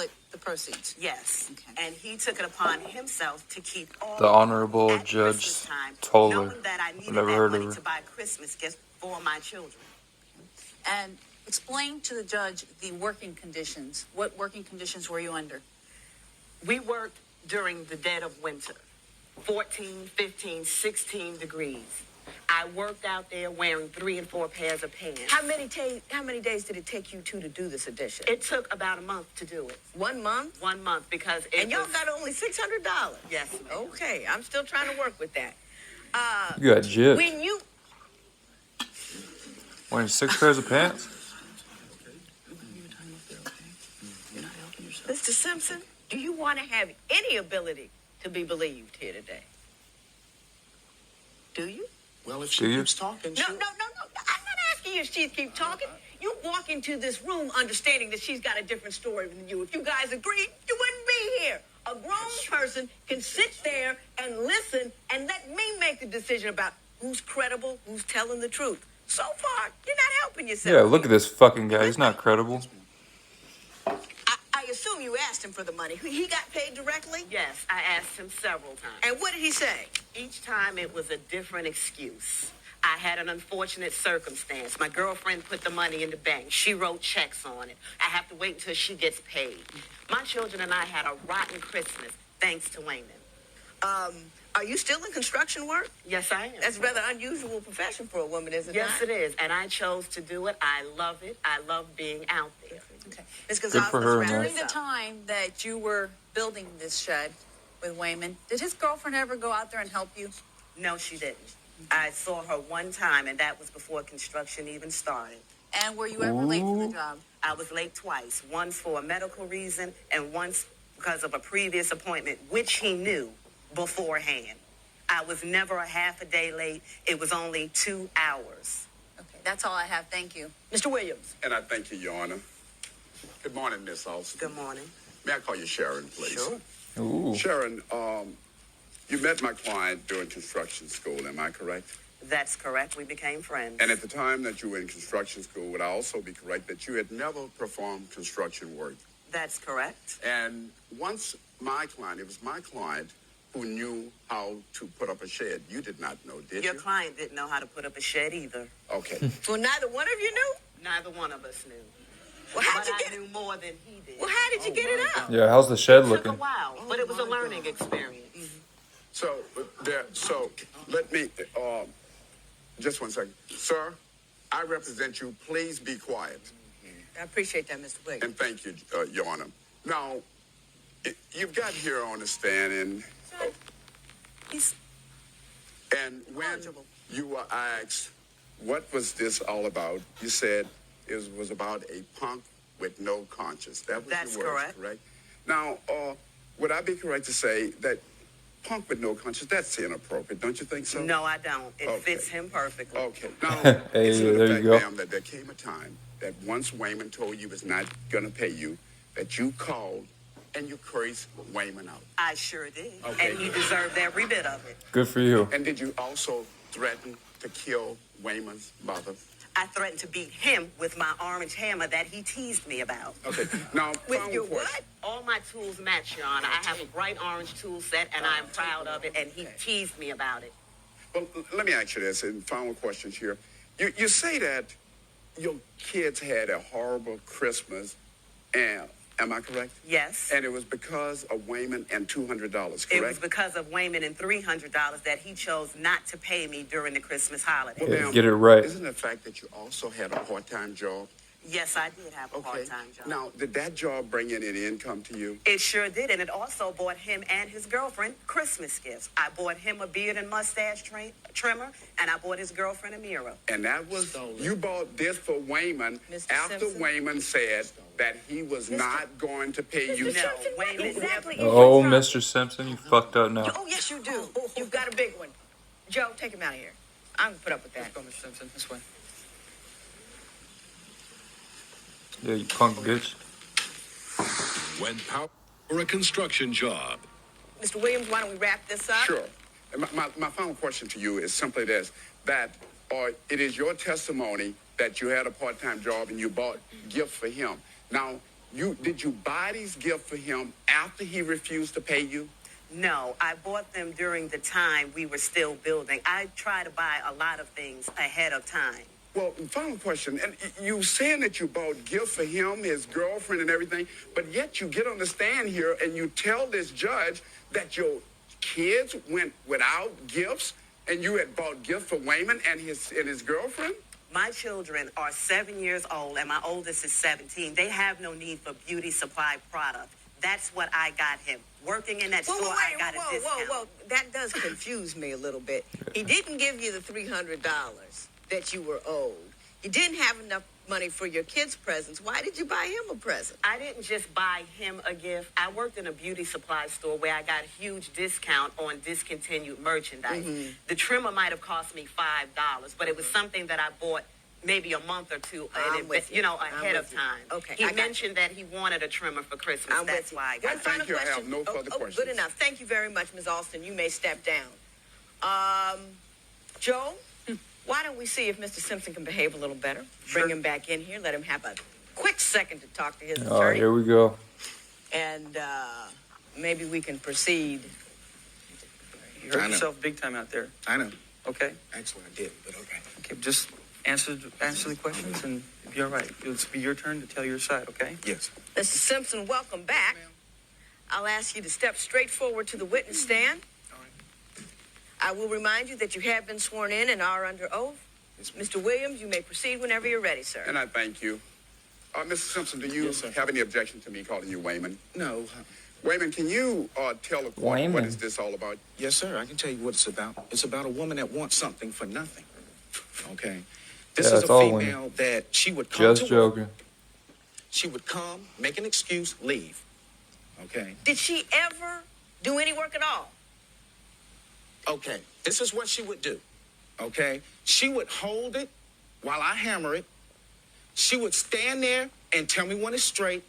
split the proceeds. Yes. Okay. And he took it upon himself to keep all The Honorable at Judge Christmas time, Toller. knowing that I needed Never that heard of money her. to buy Christmas gifts for my children. And explain to the judge the working conditions. What working conditions were you under? We worked during the dead of winter, 14, 15, 16 degrees. I worked out there wearing 3 and 4 pairs of pants. How many days did it take you two to do this edition? It took about a month to do it. 1 month? 1 month because it And y'all was, got only $600? Yes, ma'am. Okay, I'm still trying to work with that. You got gypped. When you... Wearing 6 pairs of pants? Mr. Simpson, do you want to have any ability to be believed here today? Do you? Well, if she keeps talking, No. I'm not asking you if she keeps talking. You walk into this room understanding that she's got a different story than you. If you guys agreed, you wouldn't be here. A grown person can sit there and listen and let me make the decision about who's credible, who's telling the truth. So far, you're not helping yourself. Yeah, look at this fucking guy. He's not credible. I assume you asked him for the money. He got paid directly? Yes, I asked him several times. And what did he say? Each time it was a different excuse. I had an unfortunate circumstance. My girlfriend put the money in the bank. She wrote checks on it. I have to wait until she gets paid. My children and I had a rotten Christmas, thanks to Wayman. Are you still in construction work? Yes, I am. That's a rather unusual profession for a woman, is it Yes, not? it is. And I chose to do it. I love it. I love being out there. Okay. Ms. Good Gonzalez, for her, let's wrap man. During this the up. time that you were building this shed with Wayman, did his girlfriend ever go out there and help you? No, she didn't. I saw her one time, and that was before construction even started. And were you ever late for the Ooh. job? I was late twice, once for a medical reason and once because of a previous appointment, which he knew beforehand. I was never a half a day late. It was only 2 hours. Okay, that's all I have. Thank you. Mr. Williams. And I thank you, Your Honor. Good morning, Miss Alston. Good morning. May I call you Sharon, please? Sure. Ooh. Sharon, you met my client during construction school, am I correct? That's correct. We became friends. And at the time that you were in construction school, would I also be correct that you had never performed construction work? That's correct. And once it was my client who knew how to put up a shed. You did not know, did Your you? client didn't know how to put up a shed either. Okay. Well, neither one of you knew? Neither one of us knew. Well, how'd But you I get knew more than he did. Well, how did you get it up? Yeah, how's the shed It took a looking? while, but it was a learning experience. So let me, just 1 second. Sir, I represent you. Please be quiet. I appreciate that, Mr. Williams. And thank you, Your Honor. Now, you've got here on the stand, and He's when Eligible. you were asked, what was this all about? You said it was about a punk with no conscience. That was That's your words, correct. Now, would I be correct to say that punk with no conscience, that's inappropriate, don't you think so? No, I don't. It Okay. fits him perfectly. Okay. Now, Hey, isn't it there a you fact, go. ma'am, that there came a time that once Wayman told you he was not going to pay you, that you called and you cursed Wayman out? I sure did. Okay. And he deserved every bit of it. Good for you. And did you also threaten to kill Wayman's mother? I threatened to beat him with my orange hammer that he teased me about. Okay. Now, With final your question. what? All my tools match, Your Honor. I have a bright orange tool set, and I'm proud of it, and he teased me about it. Well, let me ask you this, and final questions here. You say that your kids had a horrible Christmas, and am I correct? Yes. And it was because of Wayman and $200, correct? It was because of Wayman and $300 that he chose not to pay me during the Christmas holiday. Yeah, ma'am, get it right. Isn't the fact that you also had a part-time job? Yes, I did have a Okay. part-time job. Now, did that job bring in any income to you? It sure did, and it also bought him and his girlfriend Christmas gifts. I bought him a beard and mustache trimmer, and I bought his girlfriend a mirror. And that was, you bought this for Wayman Mr. after Simpson? Wayman said that he was not going to pay you. No, Wayman Exactly. never. Oh, Mr. Simpson, you fucked up now. Oh, yes, you do. You've got a big one. Joe, take him out of here. I'm going to put up with that. Let's go, Mr. Simpson. This way. Yeah, you punk bitch. When power for a construction job. Mr. Williams, why don't we wrap this up? Sure. And my final question to you is simply this, that it is your testimony that you had a part-time job and you bought gifts for him. Now, Did you buy these gifts for him after he refused to pay you? No, I bought them during the time we were still building. I try to buy a lot of things ahead of time. Well, final question. And you saying that you bought gifts for him, his girlfriend, and everything, but yet you get on the stand here and you tell this judge that your kids went without gifts and you had bought gifts for Wayman and his girlfriend? My children are 7 years old and my oldest is 17. They have no need for beauty supply product. That's what I got him. Working in that store, I got a discount. Whoa. That does confuse me a little bit. He didn't give you the $300 that you were owed. You didn't have enough money for your kids' presents. Why did you buy him a present? I didn't just buy him a gift. I worked in a beauty supply store where I got a huge discount on discontinued merchandise. Mm-hmm. The trimmer might have cost me $5, but it was something that I bought maybe a month or two ahead of time. Okay, He I got mentioned that he wanted a trimmer for Christmas. I'm That's with you. why I got One it. final Thank you. I have question. no further questions. Good enough. Thank you very much, Ms. Alston. You may step down. Joe, why don't we see if Mr. Simpson can behave a little better? Bring him back in here. Let him have a quick second to talk to his Oh, attorney. here we go. And maybe we can proceed. You hurt yourself big time out there. I know. Okay? Actually, I did, but okay. Okay, just answer the questions and you're all right. It'll be your turn to tell your side, okay? Yes. Mr. Simpson, welcome back. I'll ask you to step straight forward to the witness stand. All right. I will remind you that you have been sworn in and are under oath. Yes, Mr. Williams, you may proceed whenever you're ready, sir. And I thank you. Mr. Simpson, do you Yes, sir. have any objection to me calling you Wayman? No. Wayman, can you tell the court Wayman. what is this all about? Yes, sir. I can tell you what it's about. It's about a woman that wants something for nothing. Okay. This Yeah, is it's a all female women. that she would come Just to work. joking. She would come, make an excuse, leave. Okay. Did she ever do any work at all? Okay. This is what she would do. Okay. She would hold it while I hammer it. She would stand there and tell me when it's straight.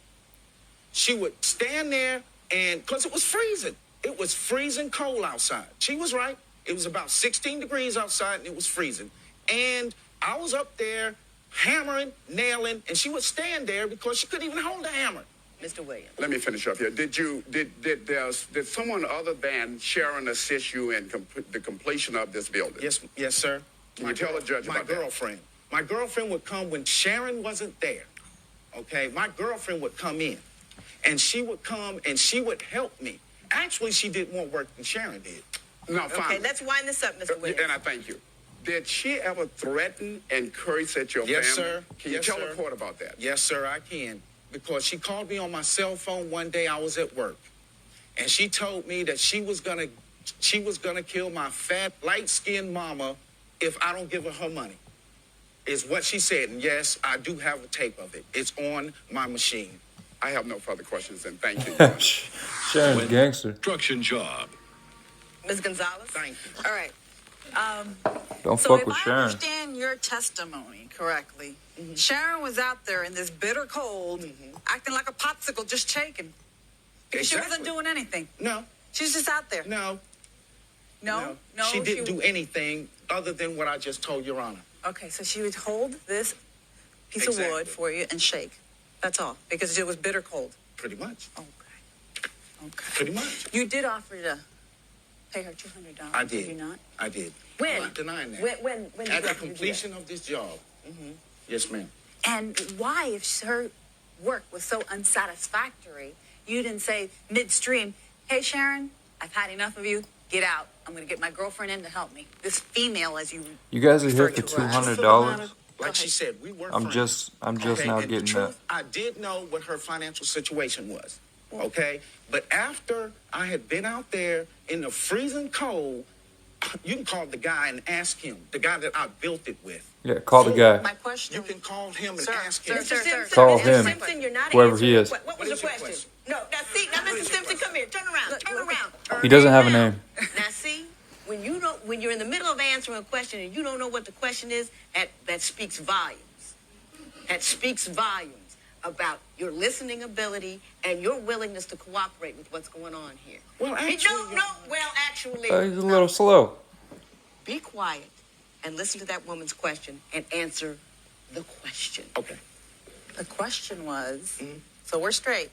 She would stand there and, because it was freezing. It was freezing cold outside. She was right. It was about 16 degrees outside and it was freezing. And I was up there hammering, nailing, and she would stand there because she couldn't even hold the hammer. Mr. Williams. Let me finish up here. Did someone other than Sharon assist you in the completion of this building? Yes, sir. Can you tell the judge my about that? girlfriend. My girlfriend would come when Sharon wasn't there. Okay, my girlfriend would come in, and she would come and she would help me. Actually, she did more work than Sharon did. No, fine. Okay, let's wind this up, Mr. Williams. And I thank you. Did she ever threaten and curse at your Yes, family? sir. Can you Yes, tell sir. the court about that? Yes, sir, I can. Because she called me on my cell phone one day. I was at work, and she told me that she was gonna kill my fat, light-skinned mama if I don't give her money. Is what she said. And yes, I do have a tape of it. It's on my machine. I have no further questions, and thank you. Sharon's gangster. Construction job. Ms. Gonzalez? Thank you. All right. Don't So fuck if with I Sharon. understand your testimony correctly, Sharon was out there in this bitter cold, acting like a popsicle, just shaking. Because she wasn't Exactly. doing anything. No, She was just out there. no, No, She didn't do anything other than what I just told Your Honor. Okay, so she would hold this piece of Exactly. wood for you and shake. That's all, because it was bitter cold. Pretty much. Okay. Pretty much. You did offer to pay her $200. I did. Did you not? I did. When? I'm not denying that. When did At you the have to do that? completion of this job. Yes, ma'am. And why, if her work was so unsatisfactory, you didn't say midstream, hey, Sharon, I've had enough of you. Get out. I'm going to get my girlfriend in to help me. This female, as you You guys are here refer for to her as. $200. Like she said, we were I'm friends. just Okay, now and the getting truth, that. I did know what her financial situation was. Okay? But after I had been out there in the freezing cold, you can call the guy and ask him, the guy that I built it with. Yeah, call the guy. My question. You can call him and Sir, ask him. Mr. Simpson, Call Mr. him, Simpson, you're not whoever answering he the is. What was What the is your question? question? No, now see, now Mr. Simpson, come here. Turn around. Turn around. He doesn't have a around. name. Now see, when you're in the middle of answering a question and you don't know what the question is, that speaks volumes. That speaks volumes about your listening ability and your willingness to cooperate with what's going on here. Well, Hey, actually, actually, He's a little slow. be quiet and listen to that woman's question and answer the question. Okay. The question was, So we're straight.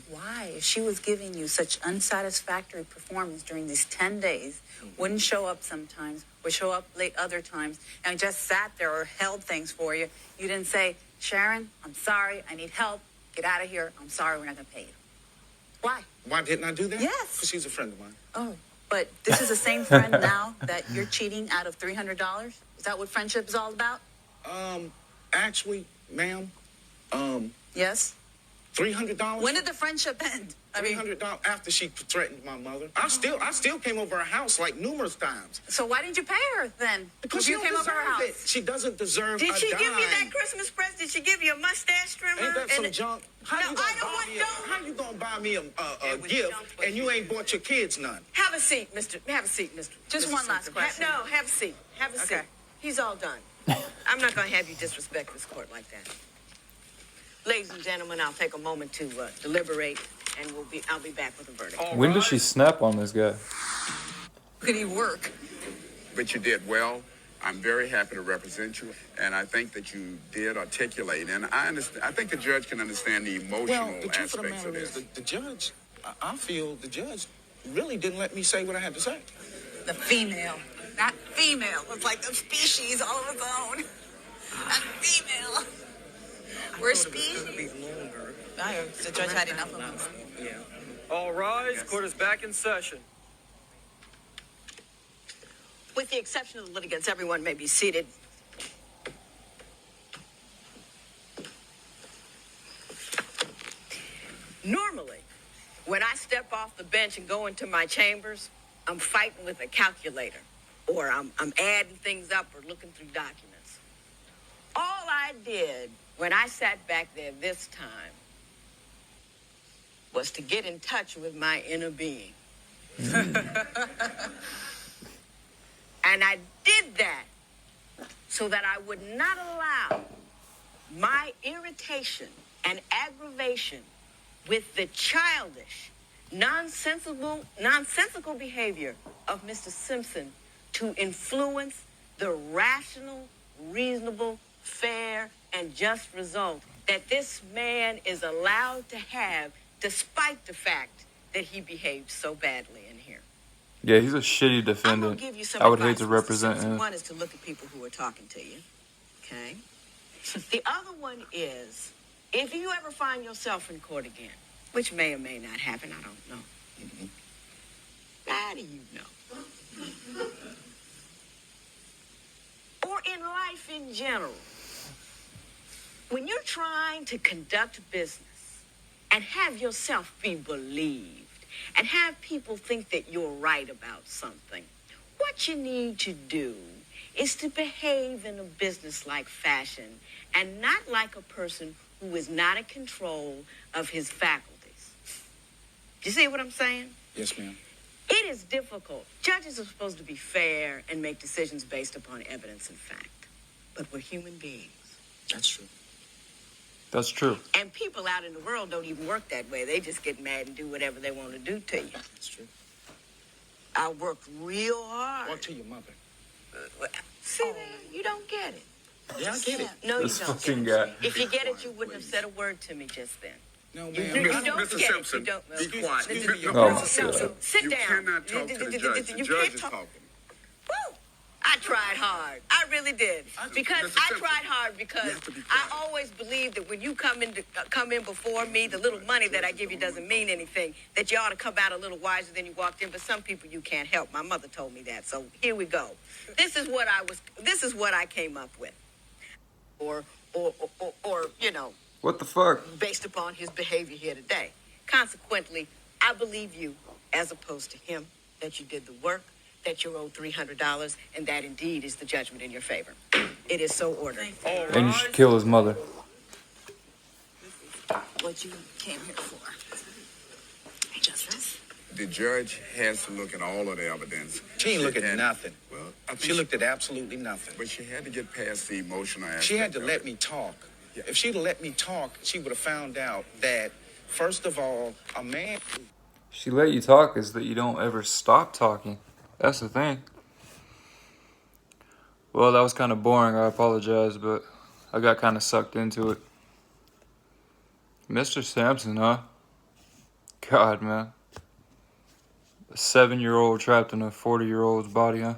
Why, if she was giving you such unsatisfactory performance during these 10 days, wouldn't show up sometimes, would show up late other times, and just sat there or held things for you, you didn't say, Sharon, I'm sorry, I need help, get out of here, I'm sorry, we're not going to pay you. Why? Why didn't I do that? Yes. Because she's a friend of mine. Oh, but this is the same friend now that you're cheating out of $300? Is that what friendship is all about? Actually, ma'am, Yes? $300. When did the friendship end? I mean, $300 after she threatened my mother. I still came over her house like numerous times. so why didn't you pay her then? Because If she you came over her house. it. She doesn't deserve Did a she dime. give you that Christmas present? Did she give you a mustache trimmer? Ain't that some And- junk? How No, you I gonna don't buy want me? no- How you gonna buy me a It was gift junk, but and you ain't bought your kids none? Have a seat, Mr. Have a seat, Mr. Just Mr. one last Simpson. question. No, have a seat. Have a seat. Okay. He's all done. I'm not going to have you disrespect this court like that. Ladies and gentlemen, I'll take a moment to deliberate, and I'll be back with a verdict. When does she snap on this guy? Could he work? But you did well. I'm very happy to represent you, and I think that you did articulate. And I understand. I think the judge can understand the emotional Well, the truth of the aspects of matter is this. the judge, I feel the judge really didn't let me say what I had to say. The female. That female was like a species all of its own. That female. We're a species. The judge had enough of us. Yeah. All rise. Court is back in session. With the exception of the litigants, everyone may be seated. Normally, when I step off the bench and go into my chambers, I'm fighting with a calculator, or I'm adding things up or looking through documents. All I did when I sat back there this time was to get in touch with my inner being. And I did that so that I would not allow my irritation and aggravation with the childish, nonsensical behavior of Mr. Simpson to influence the rational, reasonable, fair, and just result that this man is allowed to have, despite the fact that he behaved so badly in here. Yeah, he's a shitty I'm gonna defendant. give you some I would advice, hate to Mr. represent Simpson. him. One is to look at people who are talking to you, okay? The other one is, if you ever find yourself in court again, which may or may not happen, I don't know. How do you know? Or in life in general, when you're trying to conduct business and have yourself be believed and have people think that you're right about something, what you need to do is to behave in a businesslike fashion and not like a person who is not in control of his faculties. You see what I'm saying? Yes, ma'am. It is difficult. Judges are supposed to be fair and make decisions based upon evidence and fact. But we're human beings. That's true. That's true. And people out in the world don't even work that way. They just get mad and do whatever they want to do to you. That's true. I worked real hard. Or to your mother. See there? You don't get it. Yeah, I get it. No, This you don't fucking get guy. it. If you get it, you wouldn't have said a word to me just then. No, You, ma'am. you I don't Mr. get Simpson, it. You don't. be quiet. Excuse me, No, Sit You down. cannot talk to the judge. The You judge can't is talk. talking. Woo! I tried hard. I really did. Because Mr. I Simpson, tried hard because you have to be I quiet. always believe that when you come in before me, the little money that I give you doesn't mean anything. That you ought to come out a little wiser than you walked in. But some people you can't help. My mother told me that. So here we go. This is what I came up with. Or you know, What the fuck? based upon his behavior here today. Consequently, I believe you as opposed to him, that you did the work, that you're owed $300, and that indeed is the judgment in your favor. It is so ordered. All And you rise. should kill his mother. What you came here for. Justice. The judge has to look at all of the evidence. She ain't look at had- nothing. Well, I think She looked at absolutely nothing. But she had to get past the emotional aspect. She had to of let it. me talk. If she'd have let me talk, she would have found out that, first of all, a man... She let you talk is that you don't ever stop talking. That's the thing. Well, that was kind of boring. I apologize, but I got kind of sucked into it. Mr. Sampson, huh? God, man. A 7-year-old trapped in a 40-year-old's body, huh?